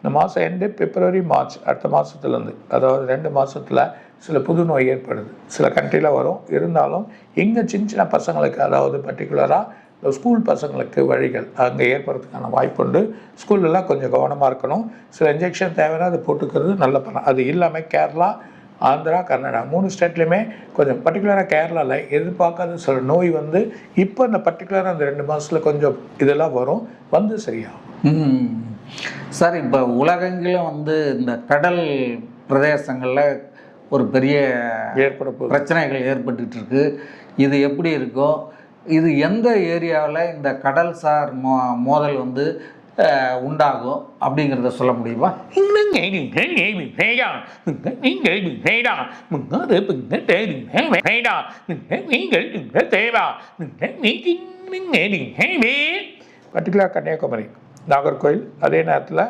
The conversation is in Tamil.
இந்த மாதம் எண்டு பிப்ரவரி மார்ச் அடுத்த மாதத்துலேருந்து, அதாவது 2 மாதத்தில் சில புது நோய் ஏற்படுது. சில கண்ட்ரியில் வரும். இருந்தாலும் இங்கே சின்ன சின்ன பசங்களுக்கு, அதாவது பர்டிகுலராக இந்த ஸ்கூல் பசங்களுக்கு வழிகள் அங்கே ஏற்படுறதுக்கான வாய்ப்புண்டு. ஸ்கூல்லலாம் கொஞ்சம் கவனமாக இருக்கணும். சில இன்ஜெக்ஷன் தேவைன்னா அது போட்டுக்கிறது நல்ல பணம். அது இல்லாமல் கேரளா, ஆந்திரா, கர்நாடகா 3 ஸ்டேட்லேயுமே கொஞ்சம் பர்டிகுலராக கேரளாவில் எதிர்பார்க்காத சில நோய் வந்து இப்போ இந்த பர்டிகுலராக அந்த 2 மாதத்தில் கொஞ்சம் இதெல்லாம் வரும், வந்து சரியாகும். சார், இப்போ உலகெங்கிலும் வந்து இந்த கடல் பிரதேசங்களில் ஒரு பெரிய பிரச்சனைகள் ஏற்பட்டுட்டு இருக்கு. இது எப்படி இருக்கும்? இது எந்த ஏரியாவில் இந்த கடல்சார் மோதல் வந்து உண்டாகும் அப்படிங்கிறத சொல்ல முடியுமா? பர்டிகுலர் கன்னியாகுமரி, நாகர்கோயில், அதே நேரத்தில்